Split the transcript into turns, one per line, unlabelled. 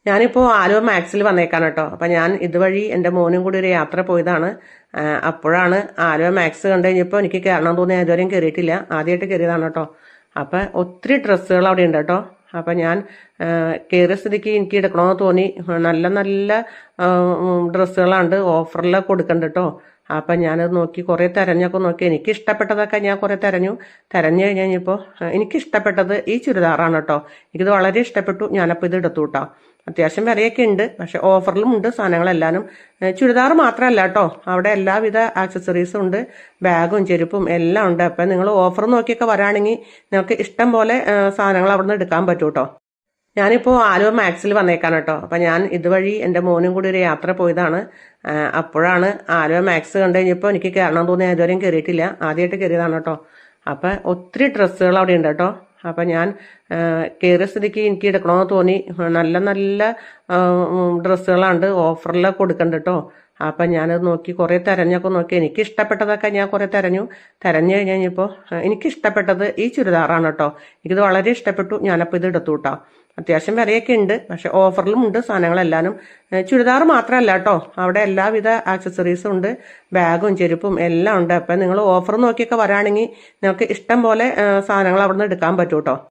ഞാനിപ്പോൾ ആലുവ മാക്സിൽ വന്നേക്കാണ് കേട്ടോ. അപ്പം ഞാൻ ഇതുവഴി എൻ്റെ മോനും കൂടി ഒരു യാത്ര പോയതാണ്. അപ്പോഴാണ് ആലുവ മാക്സ് കണ്ടു കഴിഞ്ഞപ്പോൾ എനിക്ക് കയറണം തോന്നി. ഞാൻ ഇതുവരെയും കയറിയിട്ടില്ല, ആദ്യമായിട്ട് കയറിയതാണ് കേട്ടോ. അപ്പം ഒത്തിരി ഡ്രസ്സുകൾ അവിടെ ഉണ്ട് കേട്ടോ. അപ്പം ഞാൻ കയറിയ സ്ഥിതിക്ക് എനിക്ക് എടുക്കണമെന്ന് തോന്നി. നല്ല നല്ല ഡ്രസ്സുകളാണ്ട് ഓഫറിൽ കൊടുക്കുന്നുണ്ട് കേട്ടോ. അപ്പം ഞാനത് നോക്കി കുറേ തിരഞ്ഞൊക്കെ നോക്കി. എനിക്ക് ഇഷ്ടപ്പെട്ടതൊക്കെ ഞാൻ കുറേ തിരഞ്ഞു കഴിഞ്ഞപ്പോൾ എനിക്കിഷ്ടപ്പെട്ടത് ഈ ചുരിദാറാണ് കേട്ടോ. എനിക്കിത് വളരെ ഇഷ്ടപ്പെട്ടു. ഞാനപ്പോൾ ഇത് എടുത്തു കേട്ടോ. അത്യാവശ്യം വിലയൊക്കെ ഉണ്ട്, പക്ഷെ ഓഫറിലും ഉണ്ട് സാധനങ്ങളെല്ലാനും. ചുരിദാർ മാത്രമല്ല കേട്ടോ, അവിടെ എല്ലാവിധ ആക്സസറീസും ഉണ്ട്, ബാഗും ചെരുപ്പും എല്ലാം ഉണ്ട്. അപ്പം നിങ്ങൾ ഓഫർ നോക്കിയൊക്കെ വരാണെങ്കിൽ നിങ്ങൾക്ക് ഇഷ്ടം പോലെ സാധനങ്ങൾ അവിടെ നിന്ന് എടുക്കാൻ പറ്റും കേട്ടോ. ഞാനിപ്പോൾ ആലുവ മാക്സിൽ വന്നേക്കാണ് കേട്ടോ. അപ്പം ഞാൻ ഇതുവഴി എൻ്റെ മോനും കൂടി ഒരു യാത്ര പോയതാണ്. അപ്പോഴാണ് ആലുവ മാക്സ് കണ്ടു കഴിഞ്ഞപ്പോൾ എനിക്ക് കയറണം തോന്നി. ഞാൻ ഇതുവരെയും കയറിയിട്ടില്ല, ആദ്യമായിട്ട് കയറിയതാണ് കേട്ടോ. അപ്പം ഒത്തിരി ഡ്രസ്സുകൾ അവിടെ ഉണ്ട് കേട്ടോ. അപ്പം ഞാൻ കയറിയ സ്ഥിതിക്ക് എനിക്ക് എടുക്കണമെന്ന് തോന്നി. നല്ല നല്ല ഡ്രസ്സുകളാണ്ട് ഓഫറിൽ കൊടുക്കുന്നുണ്ട് കേട്ടോ. അപ്പം ഞാനത് നോക്കി കുറേ തിരഞ്ഞൊക്കെ നോക്കി. എനിക്ക് ഇഷ്ടപ്പെട്ടതൊക്കെ ഞാൻ കുറേ തിരഞ്ഞു കഴിഞ്ഞപ്പോൾ എനിക്കിഷ്ടപ്പെട്ടത് ഈ ചുരിദാറാണ് കേട്ടോ. എനിക്കിത് വളരെ ഇഷ്ടപ്പെട്ടു. ഞാനപ്പോൾ ഇത് എടുത്തു കേട്ടോ. അത്യാവശ്യം വിലയൊക്കെ ഉണ്ട്, പക്ഷെ ഓഫറിലും ഉണ്ട് സാധനങ്ങളെല്ലാനും. ചുരിദാർ മാത്രമല്ല കേട്ടോ, അവിടെ എല്ലാവിധ ആക്സസറീസും ഉണ്ട്, ബാഗും ചെരുപ്പും എല്ലാം ഉണ്ട്. അപ്പം നിങ്ങൾ ഓഫർ നോക്കിയൊക്കെ വരാണെങ്കിൽ നിങ്ങൾക്ക് ഇഷ്ടം പോലെ സാധനങ്ങൾ അവിടെ നിന്ന് എടുക്കാൻ പറ്റും കേട്ടോ.